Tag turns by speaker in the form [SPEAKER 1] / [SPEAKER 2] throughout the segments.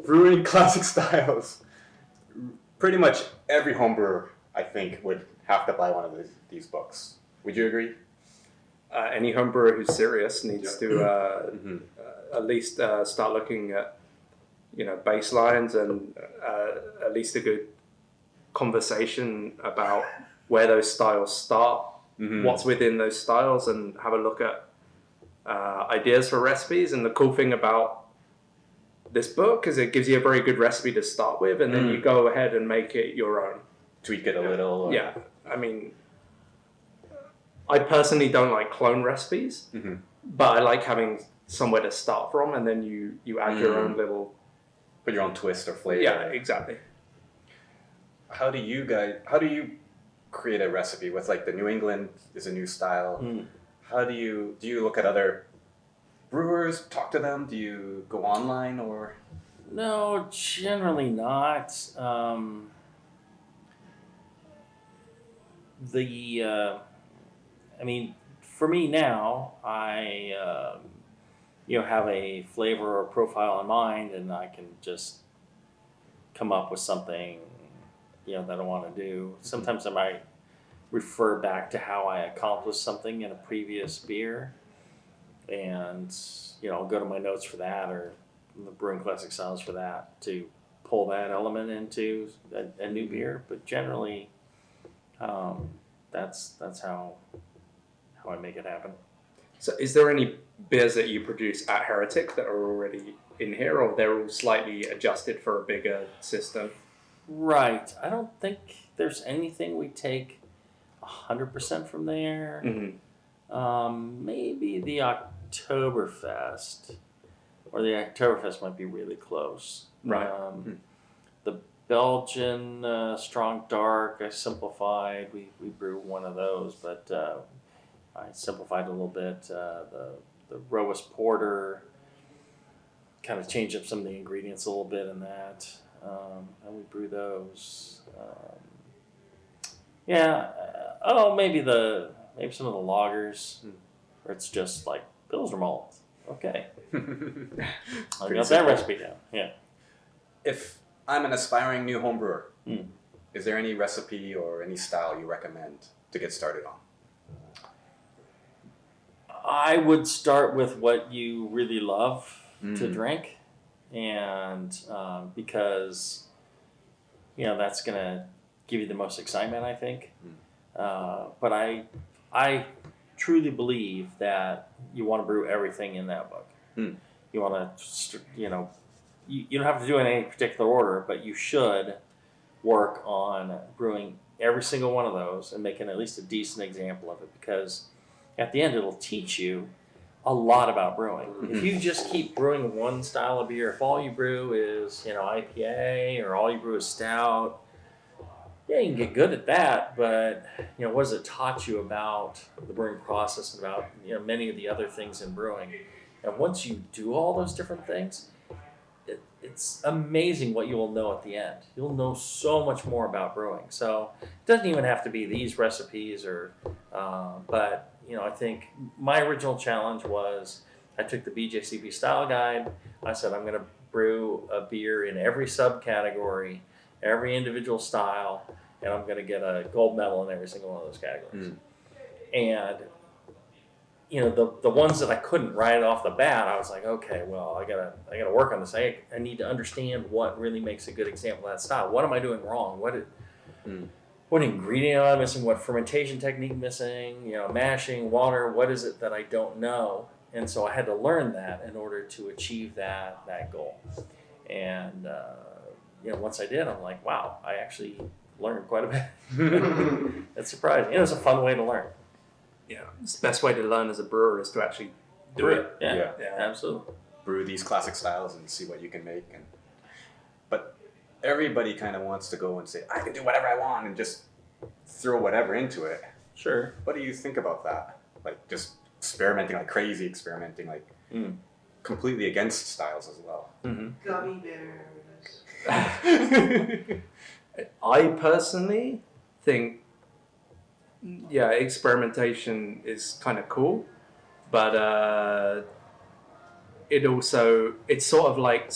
[SPEAKER 1] Brewing Classic Styles. Pretty much every homebrewer, I think, would have to buy one of these books. Would you agree?
[SPEAKER 2] Any homebrewer who's serious needs to at least start looking at, baselines and at least a good conversation about where those styles start, what's within those styles, and have a look at ideas for recipes. And the cool thing about this book is it gives you a very good recipe to start with, and then you go ahead and make it your own.
[SPEAKER 1] Tweak it a little.
[SPEAKER 2] Yeah, I mean, I personally don't like clone recipes, but I like having somewhere to start from, and then you add your own little...
[SPEAKER 1] Put your own twist or flavor.
[SPEAKER 2] Yeah, exactly.
[SPEAKER 1] How do you create a recipe with, like, the New England is a new style? How do you look at other brewers, talk to them? Do you go online or?
[SPEAKER 3] No, generally not. I mean, for me now, I have a flavor or profile in mind, and I can just come up with something that I want to do. Sometimes I might refer back to how I accomplished something in a previous beer, and I'll go to my notes for that, or the Brewing Classic Styles for that, to pull that element into a new beer. But generally, that's how I make it happen.
[SPEAKER 2] So is there any beers that you produce at Heretic that are already in here, or they're all slightly adjusted for a bigger system?
[SPEAKER 3] Right. I don't think there's anything we take 100% from there. Maybe the Oktoberfest, or the Oktoberfest might be really close.
[SPEAKER 2] Right.
[SPEAKER 3] The Belgian Strong Dark, I simplified. We brew one of those, but I simplified a little bit. The Robust Porter, kind of changed up some of the ingredients a little bit in that. And we brew those. Maybe some of the lagers, where it's just like Pilsner malt. Okay. I got that recipe down. Yeah.
[SPEAKER 1] If I'm an aspiring new home brewer, is there any recipe or any style you recommend to get started on?
[SPEAKER 3] I would start with what you really love to drink, and because that's going to give you the most excitement, I think. But I truly believe that you want to brew everything in that book. You want to, you don't have to do it in any particular order, but you should work on brewing every single one of those and making at least a decent example of it, because at the end it'll teach you a lot about brewing. If you just keep brewing one style of beer, if all you brew is IPA, or all you brew is stout, yeah, you can get good at that, but what has it taught you about the brewing process and about many of the other things in brewing? And once you do all those different things, it's amazing what you will know at the end. You'll know so much more about brewing. So it doesn't even have to be these recipes, but I think my original challenge was, I took the BJCP style guide. I said, I'm going to brew a beer in every subcategory, every individual style, and I'm going to get a gold medal in every single one of those categories. And the ones that I couldn't right off the bat, I was like, okay, well, I gotta work on this. I need to understand what really makes a good example of that style. What am I doing wrong? What ingredient am I missing? What fermentation technique missing? Mashing, water. What is it that I don't know? And so I had to learn that in order to achieve that goal. And once I did, I'm like, wow, I actually learned quite a bit. That's surprising. It was a fun way to learn.
[SPEAKER 2] Yeah, the best way to learn as a brewer is to actually do it.
[SPEAKER 3] Yeah, absolutely.
[SPEAKER 1] Brew these classic styles and see what you can make. But everybody kind of wants to go and say, I can do whatever I want, and just throw whatever into it.
[SPEAKER 3] Sure.
[SPEAKER 1] What do you think about that? Like, just experimenting like crazy, completely against styles as well.
[SPEAKER 4] Gummy bears.
[SPEAKER 2] I personally think, experimentation is kind of cool, but it's sort of like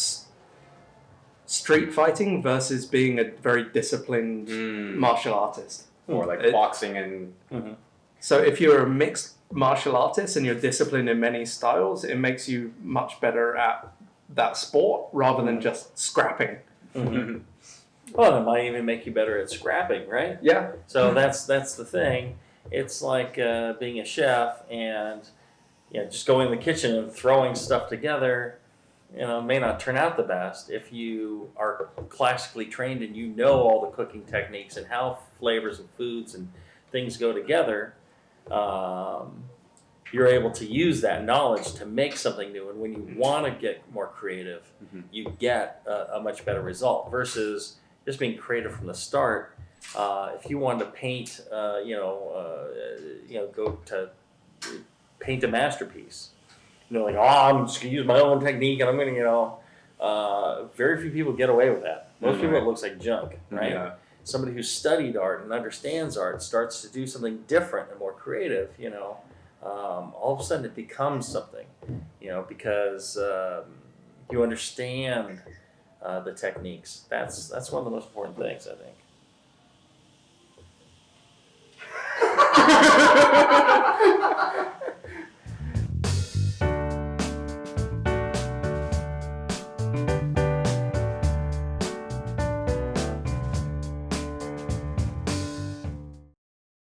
[SPEAKER 2] street fighting versus being a very disciplined martial artist.
[SPEAKER 1] Or like boxing and...
[SPEAKER 2] So if you're a mixed martial artist and you're disciplined in many styles, it makes you much better at that sport rather than just scrapping.
[SPEAKER 3] Well, it might even make you better at scrapping, right?
[SPEAKER 2] Yeah.
[SPEAKER 3] So that's the thing. It's like being a chef and just going in the kitchen and throwing stuff together. May not turn out the best if you are classically trained and you know all the cooking techniques and how flavors of foods and things go together. You're able to use that knowledge to make something new. And when you want to get more creative, you get a much better result versus just being creative from the start. If you wanted to paint, go to paint a masterpiece, I'm just gonna use my own technique and I'm gonna, very few people get away with that. Most people, it looks like junk, right?
[SPEAKER 1] Yeah.
[SPEAKER 3] Somebody who studied art and understands art starts to do something different and more creative, all of a sudden it becomes something, because you understand the techniques. That's one of the most important things, I think.